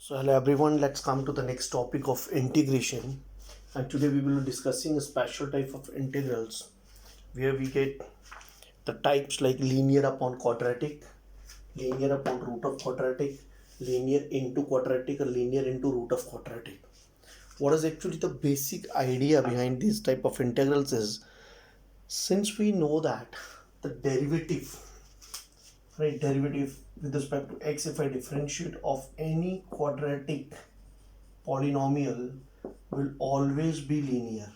So hello everyone, let's come to the next topic of integration. And today we will be discussing a special type of integrals where we get the types like linear upon quadratic, linear upon root of quadratic, linear into quadratic, or linear into root of quadratic. What is actually the basic idea behind these type of integrals is, since we know that the derivative, right, derivative with respect to x, if I differentiate of any quadratic polynomial will always be linear.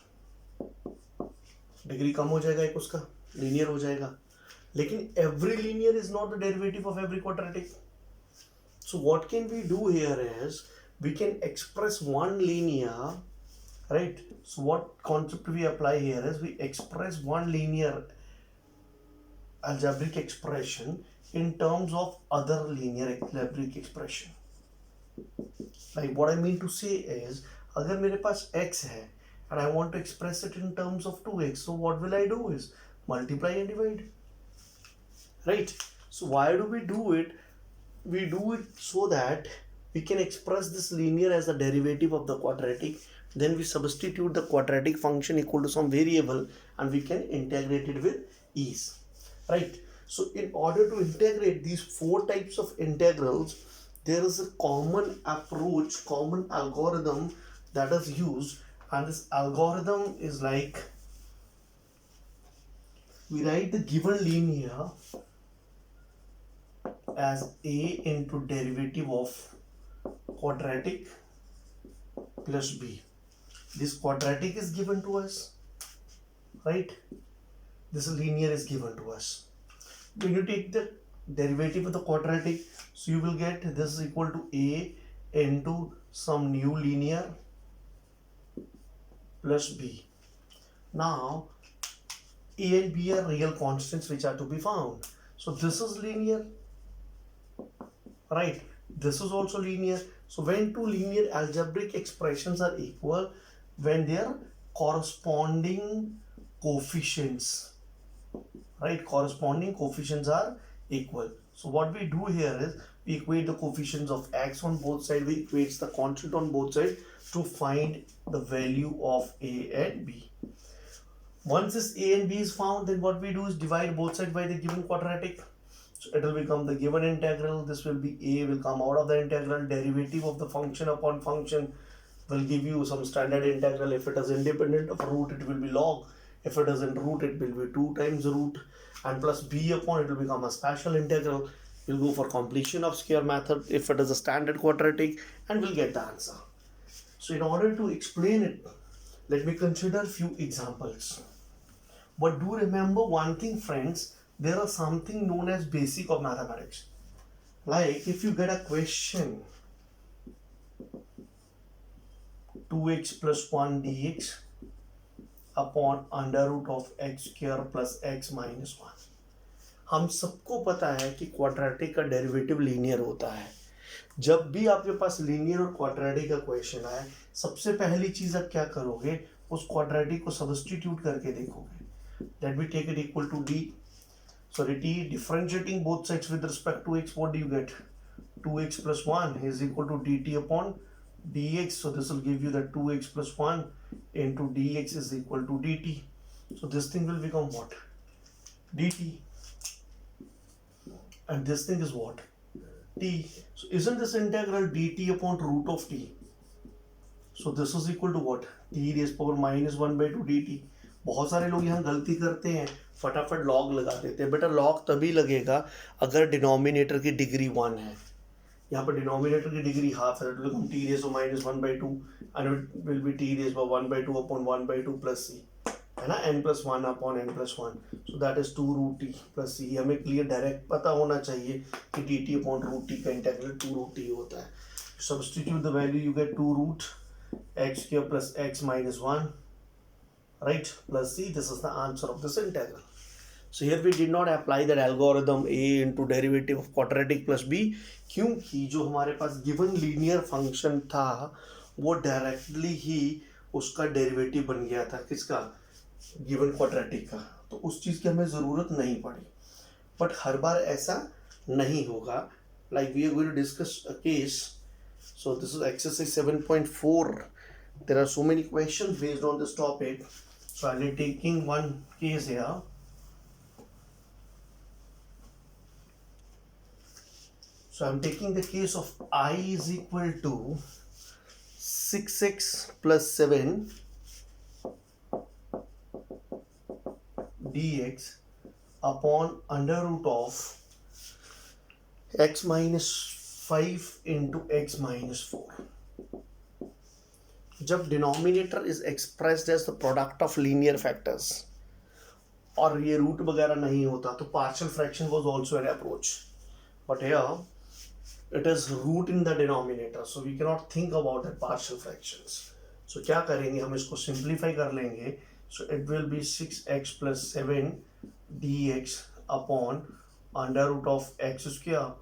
Degree कम हो जाएगा एक उसका, linear हो जाएगा, लेकिन every linear is not the derivative of every quadratic. So what can we do here is we can express one linear, right? So what concept we apply here is we express one linear algebraic expression in terms of other linear algebraic expression. Like what I mean to say is, अगर मेरे पास x है and I want to express it in terms of 2x, so what will I do is multiply and divide, right? So why do? We do it so that we can express this linear as the derivative of the quadratic, then we substitute the quadratic function equal to some variable and we can integrate it with ease, right? So in order to integrate these four types of integrals, there is a common approach, common algorithm that is used, and this algorithm is like, we write the given linear as a into derivative of quadratic plus b. This quadratic is given to us, right? This linear is given to us. When you take the derivative of the quadratic, so you will get this is equal to a into some new linear plus b. Now a and b are real constants which are to be found. So this is linear, right? This is also linear. So when two linear algebraic expressions are equal, when their corresponding coefficients, right, corresponding coefficients are equal. So what we do here is we equate the coefficients of x on both sides, we equate the constant on both sides to find the value of a and b. Once this a and b is found, then what we do is divide both sides by the given quadratic. So it will become the given integral. This will be a will come out of the integral. Derivative of the function upon function will give you some standard integral. If it is independent of root, it will be log. If it is in root, it will be 2 times root, and plus b upon it will become a special integral. We'll go for completion of square method if it is a standard quadratic, and we'll get the answer. So in order to explain it, let me consider few examples. But do remember one thing, friends, there is something known as basic of mathematics. Like if you get a question 2x plus 1 dx upon under root of x square plus x minus 1, हम सबको पता है कि quadratic का derivative linear होता है. जब भी आपके पास लीनियर और क्वाड्रेटिक का क्वेश्चन आए, सबसे पहली चीज आप क्या करोगे, उस क्वाड्रेटिक को सब्स्टिट्यूट करके देखोगे. Let me take it equal to d. Sorry, t, differentiating both sides with respect to x, what do you get? 2x plus 1 is equal to dt upon dx. So this will give you that 2x plus 1 into dx is equal to dt. So this thing will become what? dt. And this thing is what? t. So isn't this integral dt upon root of t? So this is equal to what? t raised power minus 1 by 2 dt. बहुत सारे लोग यहाँ गलती करते हैं, फटाफट log लगा देते हैं. बेटा लॉग तभी लगेगा अगर डिनोमिनेटर की डिग्री 1 है. यहाँ पर डिनोमिनेटर की डिग्री हाफ है, तो हम t raise minus 1 by 2 and it will be t raise 1 by 2 upon 1 by 2 plus c, है ना, n plus 1 upon n plus 1. So that is 2 root t plus c. हमें क्लियर डायरेक्ट पता होना चाहिए कि d t upon root t का integral 2 root t होता है. Substitute the value, you get 2 root x square plus x minus 1, right, plus c. This is the answer of this integral. So here we did not apply that algorithm a into derivative of quadratic plus b, क्योंकि जो हमारे पास given linear function था वो directly ही उसका derivative बन गया था. किसका? गिवन क्वाड्रेटिक का. तो उस चीज़ की हमें ज़रूरत नहीं पड़ी. बट हर बार ऐसा नहीं होगा. Like we are going to discuss a case. So this is exercise 7.4. There are so many questions based on this topic. So I'll be taking one case here. So I'm taking the case of I is equal to 6x plus 7 dx upon under root of x minus 5 into x minus 4. जब denominator is expressed as the product of linear factors और ये root वगैरह नहीं होता तो partial fraction was also an approach, but here it is root in the denominator, so we cannot think about the partial fractions. So क्या करेंगे, हम इसको simplify कर लेंगे. So it will be 6x plus 7 dx upon under root of x square,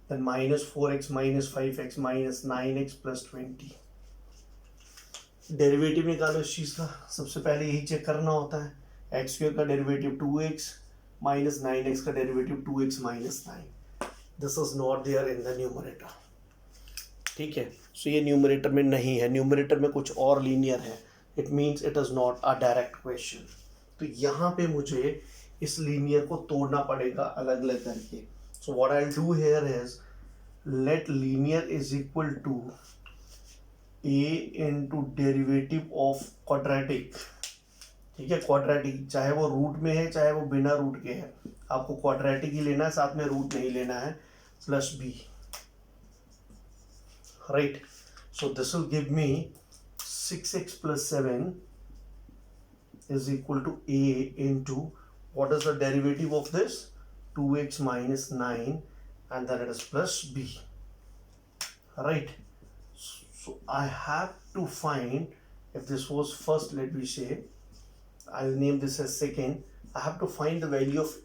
then minus 4x minus 5x minus 9x plus 20. Derivative निकालो इस चीज़ का. सबसे पहले यही चेक करना होता है. एक्स स्क्वायर का डेरिवेटिव 2x माइनस 9x का derivative 2x minus 9. This is not there in the numerator. ठीक है, सो ये न्यूमरेटर में नहीं है, न्यूमरेटर में कुछ और लीनियर है. It means it is not a direct question. तो यहाँ पे मुझे इस लीनियर को तोड़ना पड़ेगा अलग अलग करके. So what I will do here is let linear is equal to a into derivative of quadratic. ठीक है, क्वाड्रेटिक चाहे वो रूट में है चाहे वो बिना रूट के है, आपको क्वाड्रेटिक ही लेना है, साथ में रूट नहीं लेना है. Plus B, right. So this will give me 6x plus 7 is equal to a into what is the derivative of this 2x minus 9 and then it is plus b, right. So I have to find, if this was first, let me say I'll name this as second, I have to find the value of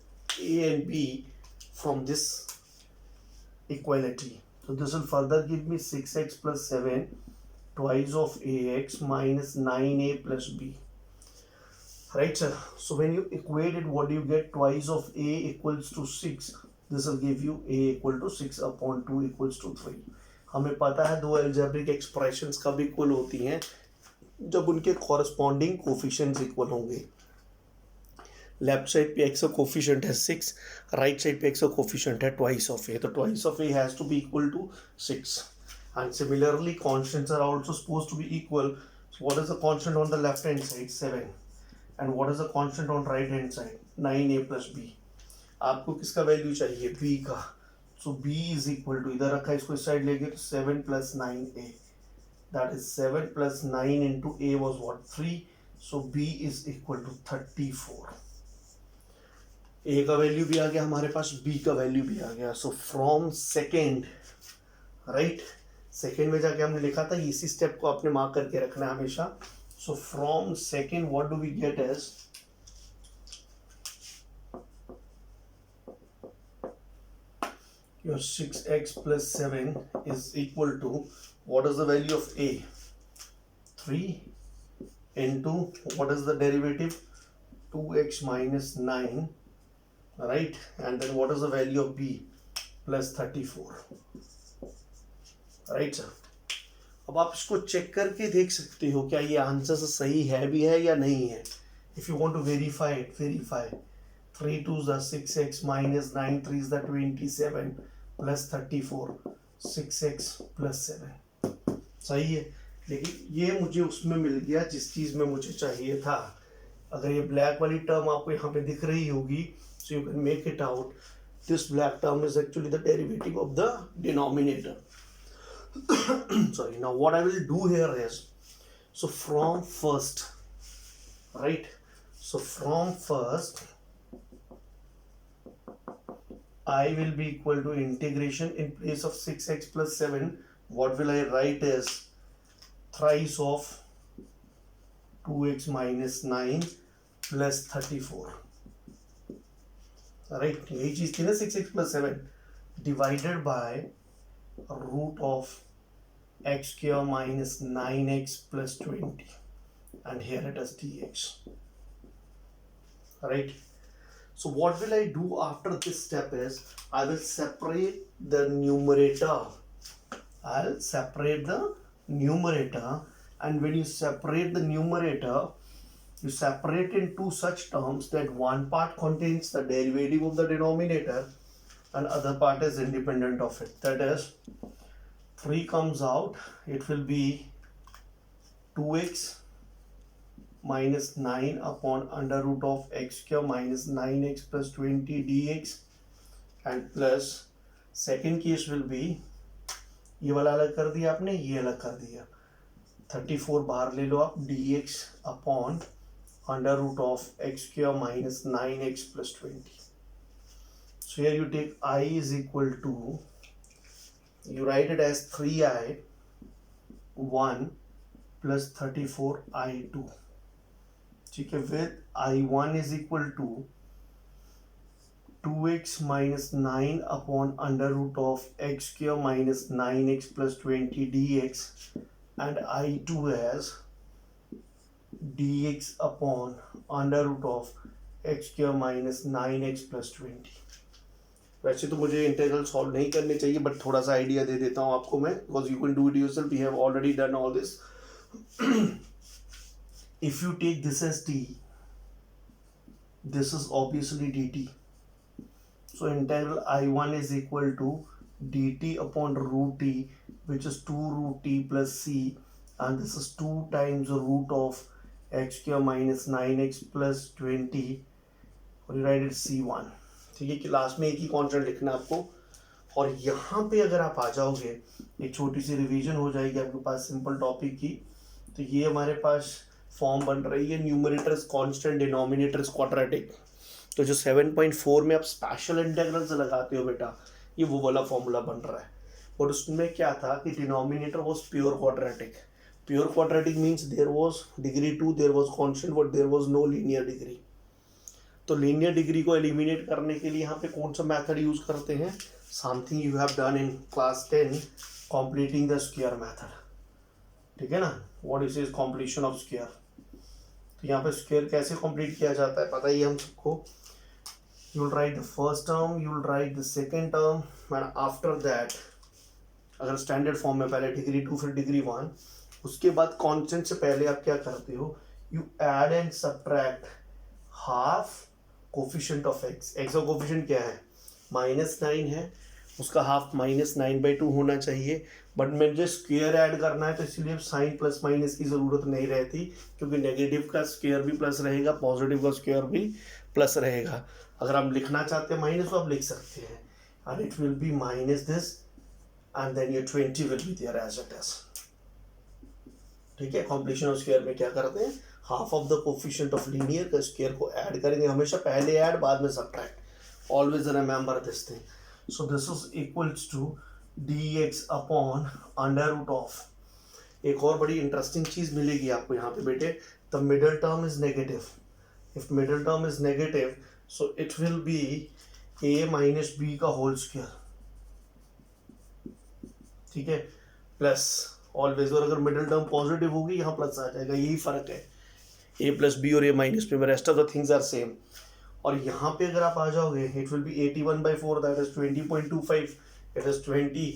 a and b from this equality. So this will further give me 6x plus 7 twice of ax minus 9a plus b, right sir. So when you equate it, what do you get? Twice of a equals to 6. This will give you a equal to 6 upon 2 equals to 3. हमें पता है दो algebraic expressions कब equal होती हैं, जब उनके corresponding coefficients equal होंगे. लेफ्ट साइड पे x का कोफिशिएंट है 6, राइट साइड पे x का कोफिशिएंट है twice of a, तो twice of a has to be equal to 6. And similarly constants are also supposed to be equal. So what is the constant on the left hand side? 7. And what is the constant on right hand side? 9a plus b. आपको किसका value चाहिए? b का. So b is equal to, इधर रखा है, इसको इस side लेंगे तो 7 plus 9a, that is 7 plus 9 into a was what? 3. So b is equal to 34. a का वैल्यू भी आ गया हमारे पास, b का वैल्यू भी आ गया. सो फ्रॉम सेकेंड, राइट, सेकेंड में जाके हमने लिखा था, इसी स्टेप को आपने मार्क करके रखना है हमेशा. So from second what do we get as your 6x plus 7 is equal to, what is the value of a? 3 into what is the derivative? 2x minus 9, right. And then what is the value of b? Plus 34, right sir. अब आप इसको check करके देख सकते हो क्या ये answer सही है भी है या नहीं है. If you want to verify it, verify. 3 2s are 6x minus 9 3s are 27 plus 34, 6x plus 7. सही है, लेकिन ये मुझे उसमें मिल गया जिस चीज़ में मुझे चाहिए था. अगर ये ब्लैक वाली टर्म आपको यहाँ पे दिख रही होगी, so you can make it out. This black term is actually the derivative of the denominator. Sorry. Now what I will do here is, so from first, right, so from first I will be equal to integration, in place of 6x plus 7 what will I write as thrice of 2x minus 9 plus 34, right. यही चीज थी ना 6x plus 7 divided by root of x square minus 9x plus 20, and here it is dx, right. So what will I do after this step is, I will separate the numerator, I'll separate the numerator, and when you separate the numerator, you separate in two such terms that one part contains the derivative of the denominator and other part is independent of it. That is, 3 comes out, it will be 2x minus 9 upon under root of x square minus 9x plus 20 dx, and plus second case will be, ये वाला अलग कर दिया आपने, ये अलग कर दिया, 34 बाहर ले लो आप, dx upon under root of x square minus 9x plus 20. So here you take I is equal to, you write it as 3i 1 plus 34i2. ठीक है, with I1 is equal to 2x minus 9 upon under root of x square minus 9x plus 20 dx, and I2 as dx upon under root of x square minus 9x plus 20. वैसे तो मुझे integral solve नहीं करने चाहिए, but थोड़ा सा idea दे देता हूँ आपको मैं, because you can do it yourself, we have already done all this. If you take this as t, this is obviously dt. So integral I1 is equal to dt upon root t, which is 2 root t plus c, and this is 2 times the root of x square minus 9x plus 20, और you write it c1. ठीक है, कि last में एक ही constant लिखना आपको. और यहाँ पे अगर आप आ जाओगे, एक छोटी सी रिवीजन हो जाएगी आपके पास सिंपल टॉपिक की. तो ये हमारे पास फॉर्म बन रही है, numerator is constant, denominator is quadratic. तो जो 7.4 में आप स्पेशल इंटीग्रल्स लगाते हो बेटा, ये वो वाला फॉर्मूला बन रहा है. और उसमें क्या था कि denominator was pure quadratic. Pure quadratic means there was degree 2, there was constant, but there was no linear degree. तो लीनियर डिग्री को एलिमिनेट करने के लिए यहाँ पे कौन सा मेथड यूज करते हैं? Something you have done in class 10, completing the square method. ठीक है ना, what is completion of square. तो यहाँ पे स्क्वायर कैसे कंप्लीट किया जाता है पता ही हम सबको. You will write the first term, you will write the second term, and after that, अगर स्टैंडर्ड फॉर्म में पहले डिग्री 2 फिर डिग्री 1, उसके बाद कॉन्स्टेंट से पहले आप क्या करते हो, you add and subtract half coefficient of x. X का कोफिशिएंट क्या है, -9 है, उसका हाफ -9/2 होना चाहिए. बट मुझे स्क्वायर ऐड करना है, तो इसलिए साइन प्लस माइनस की ज़रूरत नहीं रहती, क्योंकि नेगेटिव का स्क्वायर भी प्लस रहेगा, पॉजिटिव का स्क्वायर भी प्लस रहेगा. अगर आप लिखना चाहते हैं माइनस, तो आप लिख सकते हैं, and it will be minus this, and then your 20 will be there as it is. ठीक है, कॉम्प्लीशन ऑफ स्क्वायर में क्या करते हैं, half of the coefficient of linear का स्क्वायर को ऐड करेंगे, हमेशा पहले ऐड बाद में subtract. Always remember this thing. So this is equals to dx upon under root of. एक और बड़ी इंटरेस्टिंग चीज मिलेगी आपको यहाँ पे बेटे, the middle term is negative. If middle term is negative, so it will be a minus b का होल स्क्वायर. ठीक है, प्लस ऑलवेज. और अगर मिडिल टर्म पॉजिटिव होगी, यहाँ प्लस आ जाएगा, यही फर्क है a प्लस बी और a माइनस बी में. Rest of the things are same. और यहाँ पे अगर आप आ जाओगे, it will be 81/4, that is 20.25, it is 20,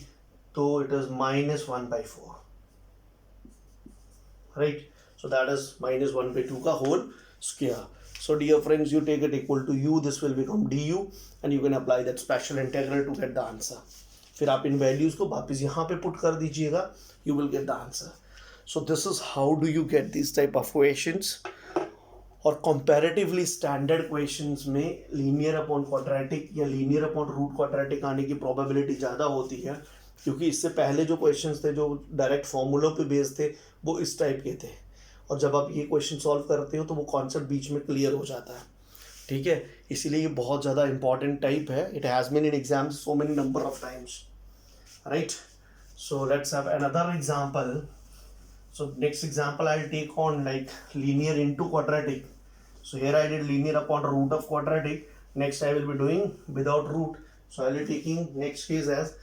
तो it is -1/4, right. So that is -1/2 का whole square. So dear friends, you take it equal to u, this will become du, and you can apply that special integral to get the answer. फिर आप इन values को वापस यहाँ पे put कर दीजिएगा, you will get the answer. So this is how do you get these type of questions. और comparatively standard questions में linear upon quadratic या linear upon root quadratic आने की probability ज़्यादा होती है, क्योंकि इससे पहले जो questions थे जो डायरेक्ट फॉर्मूलों पे बेस्ड थे, वो इस टाइप के थे. और जब आप ये क्वेश्चन सॉल्व करते हो तो वो कॉन्सेप्ट बीच में क्लियर हो जाता है. ठीक है, इसीलिए ये बहुत ज़्यादा इंपॉर्टेंट टाइप है. It has been in exams so many number of times, right. So let's have another example. So next example I will take on like linear into quadratic. So here I did linear upon root of quadratic. Next I will be doing without root. So I will be taking next case as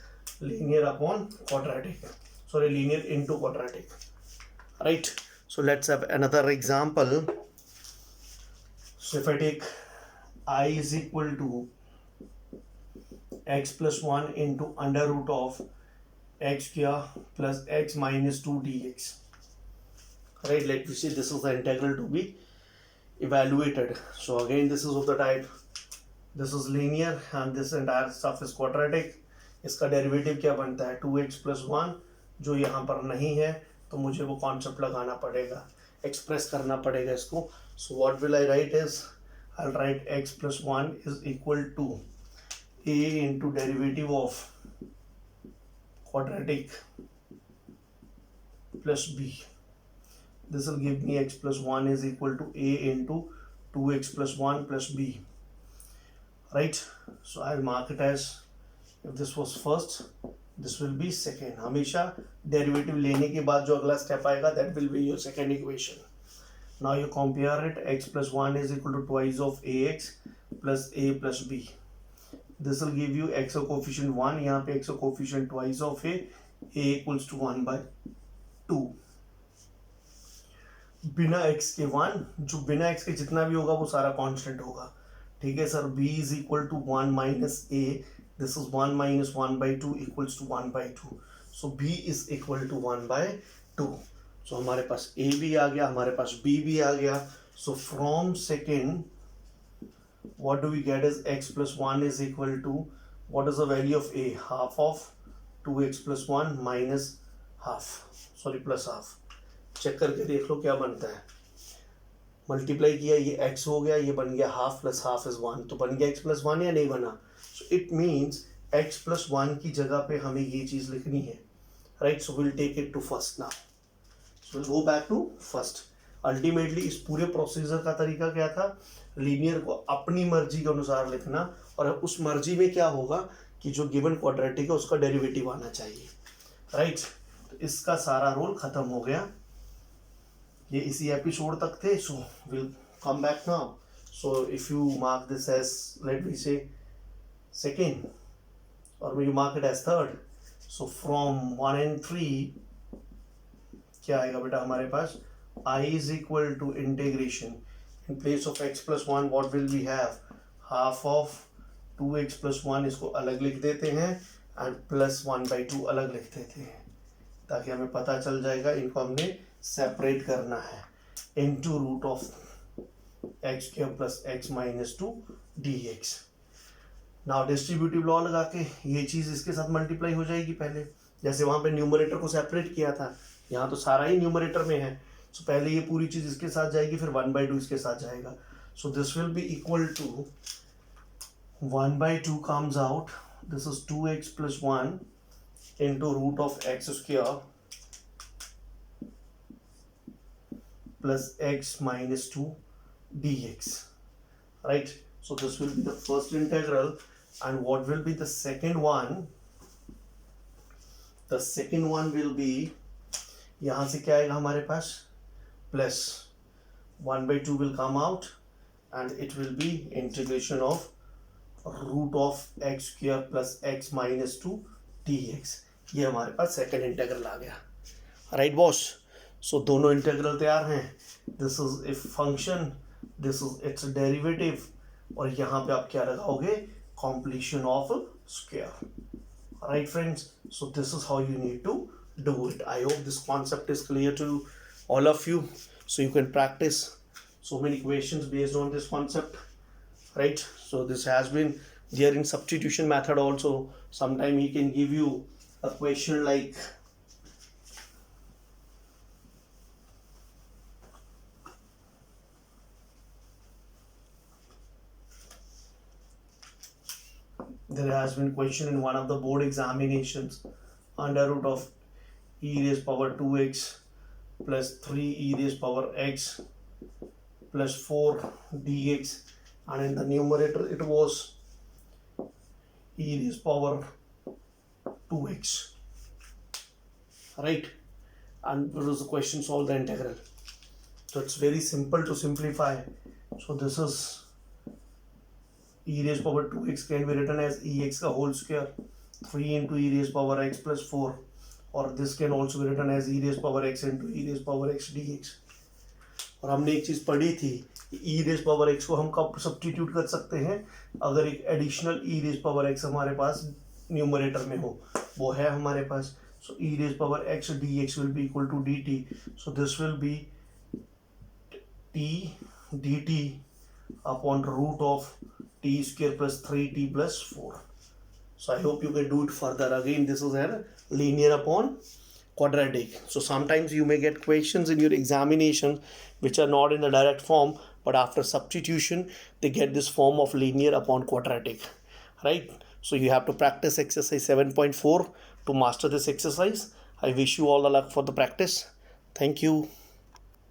linear upon quadratic, sorry linear into quadratic, right. So let's have another example. So if I take I is equal to x plus 1 into under root of x square plus x minus 2 dx. Right, let me see, this is the integral to be evaluated. So again, this is of the type, this is linear and this entire stuff is quadratic. इसका derivative क्या बनता है 2x plus 1, जो यहाँ पर नहीं है तो मुझे वो कॉन्सेप्ट लगाना पड़ेगा, एक्सप्रेस करना पड़ेगा इसको. So what will I right is, I will write x plus 1 is equal to a into derivative of quadratic plus b. This will give me x plus 1 is equal to a into 2x plus 1 plus b. Right? So I'll mark it as, if this was first, this will be second. हमेशा derivative लेने के बाद जो अगला step आएगा, that will be your second equation. Now you compare it, x plus 1 is equal to twice of ax plus a plus b. This will give you x का coefficient 1, यहाँ पे x का coefficient twice of a equals to 1 by 2. बिना x के 1, जो बिना x के जितना भी होगा वो सारा कांस्टेंट होगा. ठीक है sir. b is equal to 1 minus a, this is 1 minus 1 by 2 equals to 1 by 2. So b is equal to 1 by 2. So हमारे पास a भी आ गया, हमारे पास b भी आ गया. सो from second what do we get is x plus 1 is equal to, what is the value of a, half of 2x plus 1 minus half, sorry plus half. Check करके देख लो क्या बनता है. मल्टीप्लाई किया, ये x हो गया, ये बन गया हाफ प्लस हाफ इज 1, तो बन गया x प्लस 1 या नहीं बना. So it means x plus 1 की जगह पे हमें ये चीज़ लिखनी है. Right, so will take it to first now. So will go back to first. Ultimately इस पूरे प्रोसीजर का तरीका क्या था, लीनियर को अपनी मर्जी के अनुसार लिखना, और उस मर्जी में क्या होगा कि जो गिवन क्वाड्रेटिक है उसका डेरिवेटिव आना चाहिए. राइट, तो इसका सारा रोल खत्म हो गया. ये इसी एपिसोड तक थे. So will come back now. So if you mark this as, let me say second, और you mark it as third. So from 1 and 3 क्या आएगा बेटा हमारे पास, I is equal to integration, in place of x plus 1 what will we have, half of 2x plus 1, इसको अलग लिख देते हैं, and plus 1 by 2 अलग लिख देते हैं, ताकि हमें पता चल जाएगा इनको हमने सेपरेट करना है. into root of x square plus x minus 2 dx. Now distributive law लगा के ये चीज़ इसके साथ मल्टीप्लाई हो जाएगी. पहले जैसे वहाँ पे न्यूमरेटर को सेपरेट किया था, यहाँ तो सारा ही न्यूमरेटर में है. सो पहले ये पूरी चीज़ इसके साथ जाएगी, फिर 1 by 2 इसके साथ जाएगा. So this will be equal to 1 by 2 comes out, this is 2x plus 1 into root of x square plus x minus 2 dx. Right, so this will be the first integral, and what will be the second one? The second one will be, यहाँ से क्या आएगा हमारे पास, plus 1 by 2 will come out, and it will be integration of root of x square plus x minus 2 dx. ये हमारे पास second integral आ गया. Right boss, सो दोनों integral तैयार हैं. This is a function, this is it's derivative, और यहाँ पे आप क्या लगाओगे, completion of square. Right friends, so this is how you need to do it. I hope this concept is clear to all of you, so you can practice so many questions based on this concept. Right, so this has been there in substitution method also. Sometime he can give you a question like there has been question in one of the board examinations, under root of e raised power 2x plus 3 e raised power x plus 4 dx, and in the numerator it was e raised power 2x. Right, and there was a question, solve the integral. So it's very simple to simplify. So this is e raised power 2x can be written as ex का whole square, 3 into e raised power x plus 4, or this can also be written as e raised power x into e raised power x dx. और हमने एक चीज़ पढ़ी थी, e raised power x को हम कब substitute कर सकते हैं, अगर एक additional e raised power x हमारे पास न्यूमरेटर में हो. वो है हमारे पास. So e raised power x dx will be equal to dt. So this will be t dt upon root of t square plus 3t plus 4. So I hope you can do it further. Again, this is a linear upon quadratic. So sometimes you may get questions in your examination which are not in the direct form, but after substitution they get this form of linear upon quadratic, right? So you have to practice exercise 7.4 to master this exercise. I wish you all the luck for the practice. Thank you.